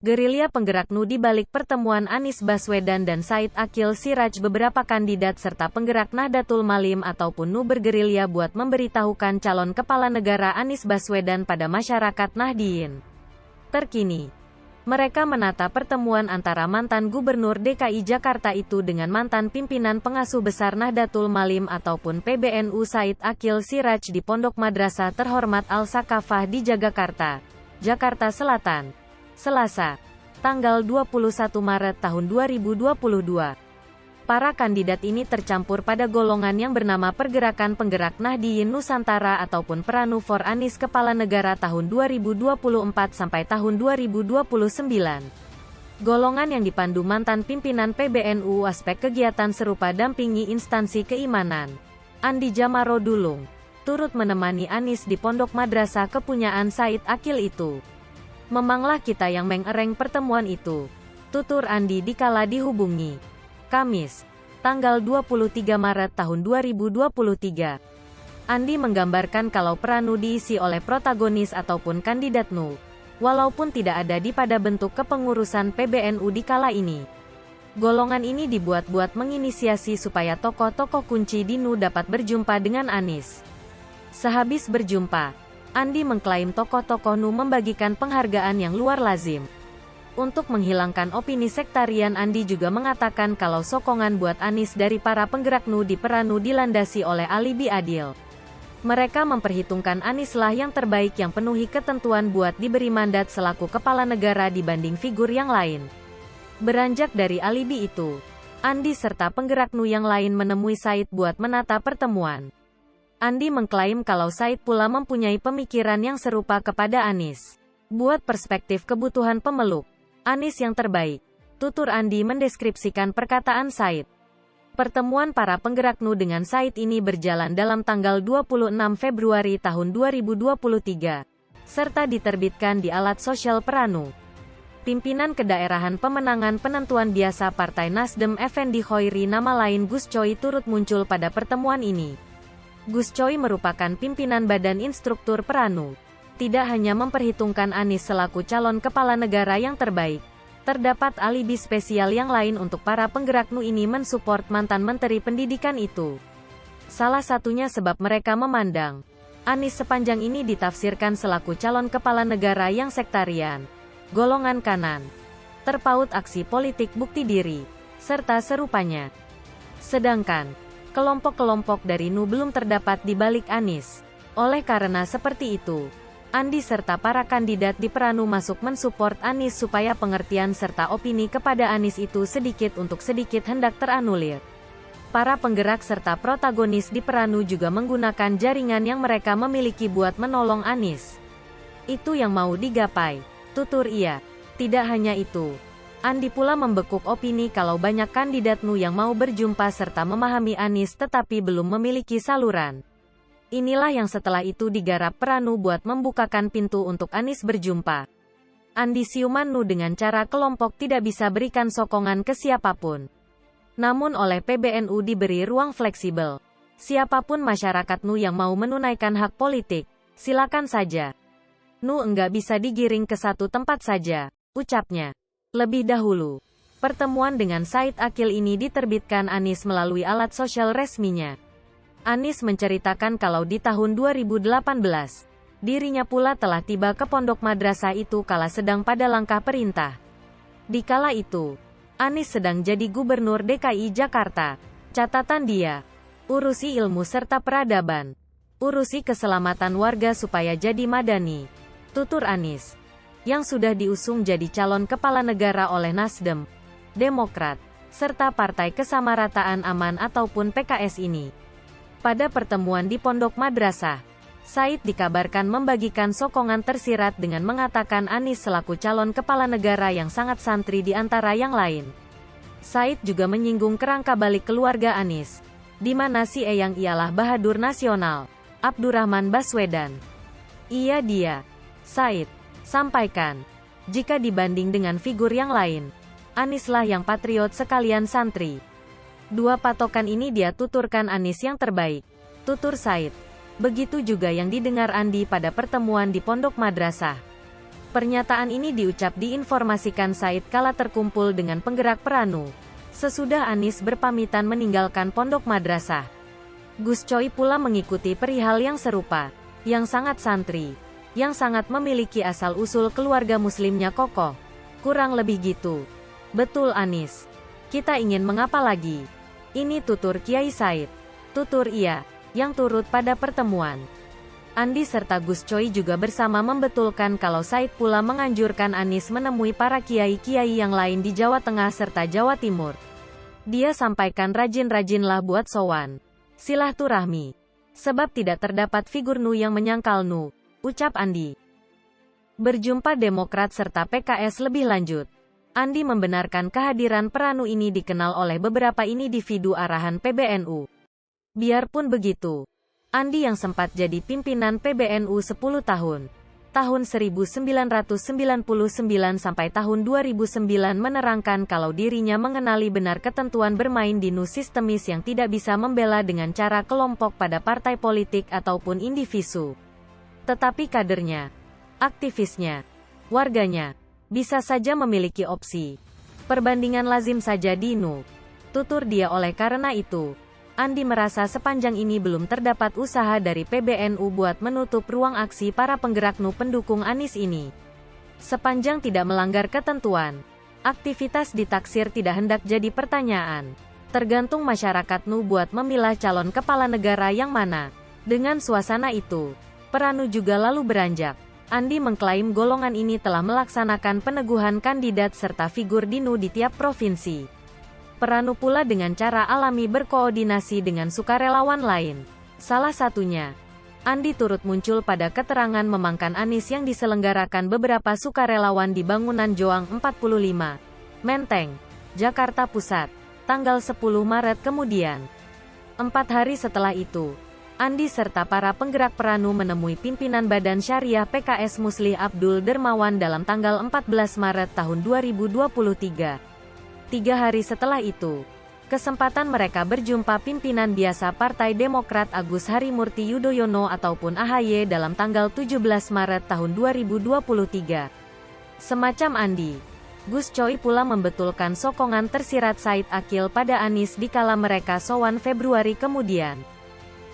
Gerilya penggerak NU di balik pertemuan Anies Baswedan dan Said Aqil Siraj. Beberapa kandidat serta penggerak Nahdlatul Malim ataupun NU bergerilya buat memberitahukan calon kepala negara Anies Baswedan pada masyarakat Nahdiyin. Terkini, mereka menata pertemuan antara mantan Gubernur DKI Jakarta itu dengan mantan pimpinan pengasuh besar Nahdlatul Malim ataupun PBNU Said Aqil Siraj di Pondok Madrasah Terhormat Al-Sakafah di Jagakarta, Jakarta Selatan, Selasa, tanggal 21 Maret tahun 2022. Para kandidat ini tercampur pada golongan yang bernama Pergerakan Penggerak Nahdiyin Nusantara ataupun Peranu for Anies Kepala Negara tahun 2024 sampai tahun 2029. Golongan yang dipandu mantan pimpinan PBNU aspek kegiatan serupa dampingi instansi keimanan. Andi Jamarudulung turut menemani Anies di Pondok Madrasah kepunyaan Said Aqil itu. Memanglah kita yang mengereng pertemuan itu, tutur Andi dikala dihubungi. Kamis, tanggal 23 Maret tahun 2023. Andi menggambarkan kalau Peranu diisi oleh protagonis ataupun kandidat NU, walaupun tidak ada di pada bentuk kepengurusan PBNU di kala ini. Golongan ini dibuat-buat menginisiasi supaya tokoh-tokoh kunci di NU dapat berjumpa dengan Anies. Sehabis berjumpa, Andi mengklaim tokoh-tokoh NU membagikan penghargaan yang luar lazim. Untuk menghilangkan opini sektarian, Andi juga mengatakan kalau sokongan buat Anies dari para penggerak NU di Peranu dilandasi oleh alibi adil. Mereka memperhitungkan Anies lah yang terbaik yang penuhi ketentuan buat diberi mandat selaku kepala negara dibanding figur yang lain. Beranjak dari alibi itu, Andi serta penggerak NU yang lain menemui Said buat menata pertemuan. Andi mengklaim kalau Said pula mempunyai pemikiran yang serupa kepada Anies. Buat perspektif kebutuhan pemeluk Anies yang terbaik, tutur Andi mendeskripsikan perkataan Said. Pertemuan para penggerak NU dengan Said ini berjalan dalam tanggal 26 Februari tahun 2023, serta diterbitkan di alat sosial Peranu. Pimpinan Kedaerahan Pemenangan Penentuan Biasa Partai Nasdem Effendi Khoiri, nama lain Gus Coy, turut muncul pada pertemuan ini. Gus Coy merupakan pimpinan Badan Instruktur Peranu. Tidak hanya memperhitungkan Anies selaku calon kepala negara yang terbaik, terdapat alibi spesial yang lain untuk para penggerak NU ini mensupport mantan Menteri Pendidikan itu. Salah satunya sebab mereka memandang Anies sepanjang ini ditafsirkan selaku calon kepala negara yang sektarian, golongan kanan, terpaut aksi politik bukti diri, serta serupanya. Sedangkan kelompok-kelompok dari NU belum terdapat di balik Anies. Oleh karena seperti itu, Andi serta para kandidat di Peranu masuk mensupport Anies supaya pengertian serta opini kepada Anies itu sedikit untuk sedikit hendak teranulir. Para penggerak serta protagonis di Peranu juga menggunakan jaringan yang mereka miliki buat menolong Anies. Itu yang mau digapai, tutur ia. Tidak hanya itu, Andi pula membekuk opini kalau banyak kandidat NU yang mau berjumpa serta memahami Anies tetapi belum memiliki saluran. Inilah yang setelah itu digarap Peranu buat membukakan pintu untuk Anies berjumpa. Andi siuman NU dengan cara kelompok tidak bisa berikan sokongan ke siapapun. Namun oleh PBNU diberi ruang fleksibel. Siapapun masyarakat NU yang mau menunaikan hak politik, silakan saja. NU enggak bisa digiring ke satu tempat saja, ucapnya. Lebih dahulu, pertemuan dengan Said Aqil ini diterbitkan Anies melalui alat sosial resminya. Anies menceritakan kalau di tahun 2018, dirinya pula telah tiba ke pondok madrasah itu kala sedang pada langkah perintah. Di kala itu, Anies sedang jadi Gubernur DKI Jakarta. Catatan dia, urusi ilmu serta peradaban, urusi keselamatan warga supaya jadi madani, tutur Anies, yang sudah diusung jadi calon kepala negara oleh Nasdem, Demokrat, serta Partai Kesamarataan Aman ataupun PKS ini. Pada pertemuan di Pondok Madrasah, Said dikabarkan membagikan sokongan tersirat dengan mengatakan Anies selaku calon kepala negara yang sangat santri di antara yang lain. Said juga menyinggung kerangka balik keluarga Anies, di mana si eyang ialah Bahadur Nasional, Abdurrahman Baswedan. Dia, Said, sampaikan, jika dibanding dengan figur yang lain, Anieslah yang patriot sekalian santri. Dua patokan ini dia tuturkan Anies yang terbaik, tutur Said. Begitu juga yang didengar Andi pada pertemuan di Pondok Madrasah. Pernyataan ini diucap diinformasikan Said kala terkumpul dengan penggerak Peranu. Sesudah Anies berpamitan meninggalkan pondok madrasah. Gus Coy pula mengikuti perihal yang serupa, yang sangat santri, yang sangat memiliki asal-usul keluarga muslimnya kokoh. Kurang lebih gitu. Betul Anies. Kita ingin mengapa lagi? Ini tutur Kiai Said. Tutur iya, yang turut pada pertemuan. Andi serta Gus Coy juga bersama membetulkan kalau Said pula menganjurkan Anies menemui para kiai-kiai yang lain di Jawa Tengah serta Jawa Timur. Dia sampaikan rajin-rajinlah buat sowan. Silaturahmi. Sebab tidak terdapat figur Nu yang menyangkal Nu, ucap Andi. Berjumpa Demokrat serta PKS lebih lanjut. Andi membenarkan kehadiran Peranu ini dikenal oleh beberapa individu arahan PBNU. Biarpun begitu, Andi yang sempat jadi pimpinan PBNU 10 tahun, tahun 1999 sampai tahun 2009 menerangkan kalau dirinya mengenali benar ketentuan bermain di Nu sistemis yang tidak bisa membela dengan cara kelompok pada partai politik ataupun individu. Tetapi kadernya, aktivisnya, warganya, bisa saja memiliki opsi. Perbandingan lazim saja di Nu. Tutur dia oleh karena itu, Andi merasa sepanjang ini belum terdapat usaha dari PBNU buat menutup ruang aksi para penggerak Nu pendukung Anies ini. Sepanjang tidak melanggar ketentuan, aktivitas ditaksir tidak hendak jadi pertanyaan. Tergantung masyarakat Nu buat memilah calon kepala negara yang mana. Dengan suasana itu, Peranu juga lalu beranjak. Andi mengklaim golongan ini telah melaksanakan peneguhan kandidat serta figur di Nu di tiap provinsi. Peranu pula dengan cara alami berkoordinasi dengan sukarelawan lain. Salah satunya, Andi turut muncul pada keterangan memangkan Anies yang diselenggarakan beberapa sukarelawan di bangunan Joang 45, Menteng, Jakarta Pusat, tanggal 10 Maret kemudian. 4 hari setelah itu, Andi serta para penggerak Peranu menemui pimpinan Badan Syariah PKS Muslih Abdul Dermawan dalam tanggal 14 Maret tahun 2023. 3 hari setelah itu, kesempatan mereka berjumpa pimpinan biasa Partai Demokrat Agus Harimurti Yudhoyono ataupun AHY dalam tanggal 17 Maret tahun 2023. Semacam Andi, Gus Coy pula membetulkan sokongan tersirat Said Akil pada Anies dikala mereka sowan Februari kemudian.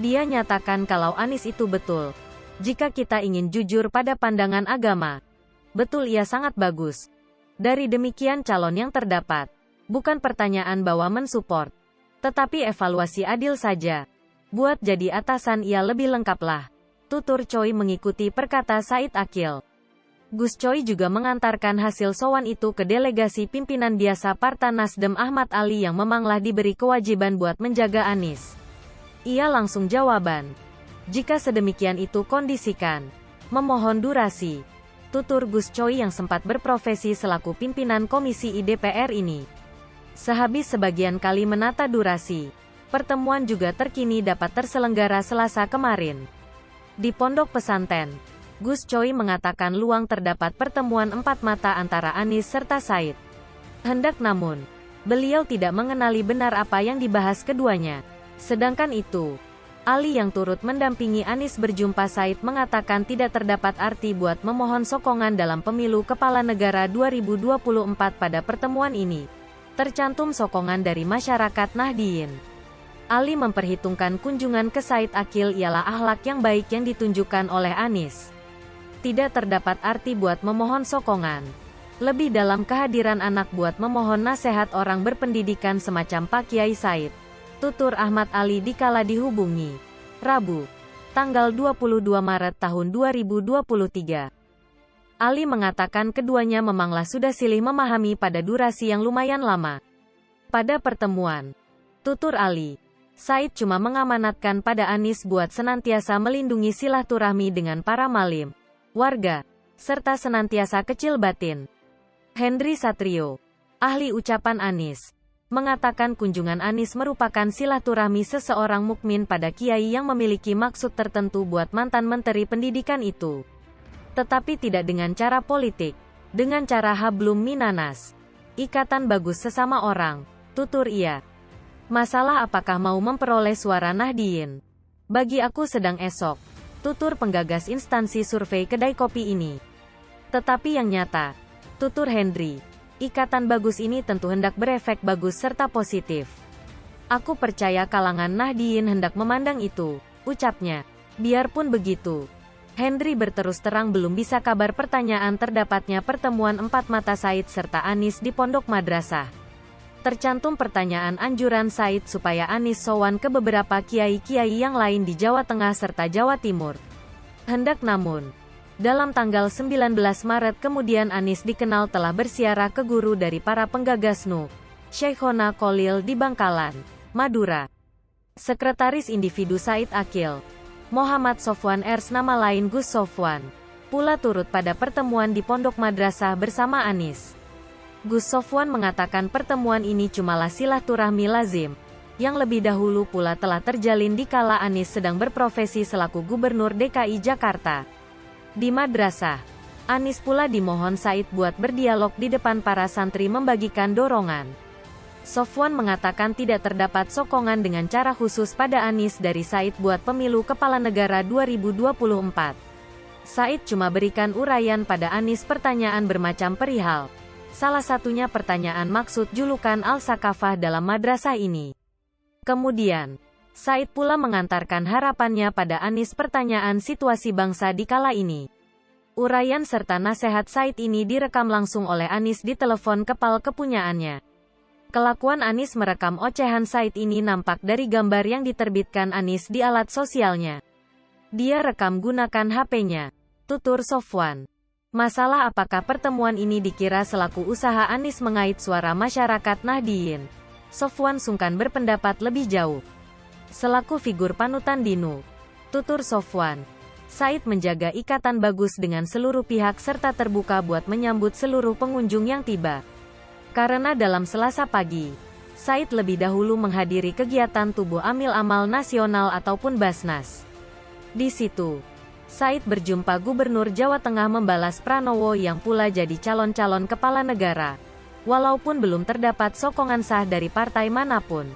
Dia nyatakan kalau Anies itu betul. Jika kita ingin jujur pada pandangan agama, betul ia sangat bagus. Dari demikian calon yang terdapat, bukan pertanyaan bahwa mensupport, tetapi evaluasi adil saja. Buat jadi atasan ia lebih lengkaplah. Tutur Coy mengikuti perkata Said Akil. Gus Coy juga mengantarkan hasil sowan itu ke delegasi pimpinan biasa Partai Nasdem Ahmad Ali yang memanglah diberi kewajiban buat menjaga Anies. Ia langsung jawaban. Jika sedemikian itu kondisikan. Memohon durasi. Tutur Gus Coy yang sempat berprofesi selaku pimpinan Komisi IDPR ini. Sehabis sebagian kali menata durasi, pertemuan juga terkini dapat terselenggara Selasa kemarin. Di Pondok Pesantren, Gus Coy mengatakan luang terdapat pertemuan empat mata antara Anies serta Said. Hendak namun, beliau tidak mengenali benar apa yang dibahas keduanya. Sedangkan itu, Ali yang turut mendampingi Anies berjumpa Said mengatakan tidak terdapat arti buat memohon sokongan dalam pemilu kepala negara 2024 pada pertemuan ini. Tercantum sokongan dari masyarakat Nahdien. Ali memperhitungkan kunjungan ke Said Akil ialah akhlak yang baik yang ditunjukkan oleh Anies. Tidak terdapat arti buat memohon sokongan. Lebih dalam kehadiran anak buat memohon nasihat orang berpendidikan semacam Pak Kiai Said. Tutur Ahmad Ali dikala dihubungi. Rabu, tanggal 22 Maret tahun 2023. Ali mengatakan keduanya memanglah sudah silih memahami pada durasi yang lumayan lama. Pada pertemuan, tutur Ali, Said cuma mengamanatkan pada Anies buat senantiasa melindungi silaturahmi dengan para malim, warga, serta senantiasa kecil batin. Hendri Satrio, ahli ucapan Anies, mengatakan kunjungan Anies merupakan silaturahmi seseorang mukmin pada kiai yang memiliki maksud tertentu buat mantan Menteri Pendidikan itu. Tetapi tidak dengan cara politik, dengan cara hablum minanas. Ikatan bagus sesama orang, tutur ia. Masalah apakah mau memperoleh suara Nahdien? Bagi aku sedang esok, tutur penggagas instansi survei kedai kopi ini. Tetapi yang nyata, tutur Hendry, ikatan bagus ini tentu hendak berefek bagus serta positif. Aku percaya kalangan Nahdien hendak memandang itu, ucapnya. Biarpun begitu, Hendry berterus terang belum bisa kabar pertanyaan terdapatnya pertemuan empat mata Said serta Anies di Pondok Madrasah. Tercantum pertanyaan anjuran Said supaya Anies sowan ke beberapa kiai-kiai yang lain di Jawa Tengah serta Jawa Timur. Hendak namun, dalam tanggal 19 Maret kemudian Anies dikenal telah bersiarah ke guru dari para penggagas NU, Syekhona Kholil di Bangkalan, Madura. Sekretaris Individu Said Akil, Muhammad Sofwan Ers nama lain Gus Sofwan, pula turut pada pertemuan di Pondok Madrasah bersama Anies. Gus Sofwan mengatakan pertemuan ini cumalah silaturahmi lazim, yang lebih dahulu pula telah terjalin di kala Anies sedang berprofesi selaku Gubernur DKI Jakarta. Di madrasah, Anies pula dimohon Said buat berdialog di depan para santri membagikan dorongan. Sofwan mengatakan tidak terdapat sokongan dengan cara khusus pada Anies dari Said buat pemilu kepala negara 2024. Said cuma berikan uraian pada Anies pertanyaan bermacam perihal. Salah satunya pertanyaan maksud julukan Al-Sakafah dalam madrasah ini. Kemudian, Said pula mengantarkan harapannya pada Anies pertanyaan situasi bangsa di kala ini. Uraian serta nasihat Said ini direkam langsung oleh Anies di telepon kepal kepunyaannya. Kelakuan Anies merekam ocehan Said ini nampak dari gambar yang diterbitkan Anies di alat sosialnya. Dia rekam gunakan HP-nya, tutur Sofwan. Masalah apakah pertemuan ini dikira selaku usaha Anies mengait suara masyarakat Nahdien? Sofwan sungkan berpendapat lebih jauh. Selaku figur panutan di NU, tutur Sofwan, Said menjaga ikatan bagus dengan seluruh pihak serta terbuka buat menyambut seluruh pengunjung yang tiba. Karena dalam Selasa pagi, Said lebih dahulu menghadiri kegiatan Tubuh Amil Amal Nasional ataupun Basnas. Di situ, Said berjumpa Gubernur Jawa Tengah Membalas Pranowo yang pula jadi calon-calon kepala negara, walaupun belum terdapat sokongan sah dari partai manapun.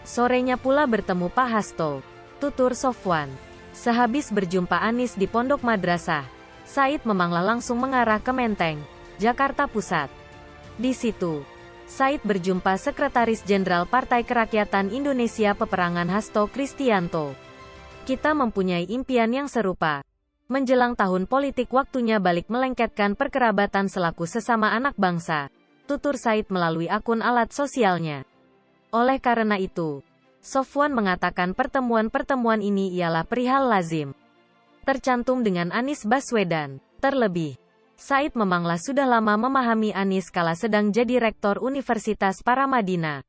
Sorenya pula bertemu Pak Hasto, tutur Sofwan. Sehabis berjumpa Anies di Pondok Madrasah, Said memanglah langsung mengarah ke Menteng, Jakarta Pusat. Di situ, Said berjumpa Sekretaris Jenderal Partai Kerakyatan Indonesia Peperangan Hasto Kristianto. Kita mempunyai impian yang serupa. Menjelang tahun politik waktunya balik melengketkan perkerabatan selaku sesama anak bangsa, tutur Said melalui akun alat sosialnya. Oleh karena itu, Sofwan mengatakan pertemuan-pertemuan ini ialah perihal lazim. Tercantum dengan Anies Baswedan. Terlebih, Said memanglah sudah lama memahami Anies kala sedang jadi Rektor Universitas Paramadina.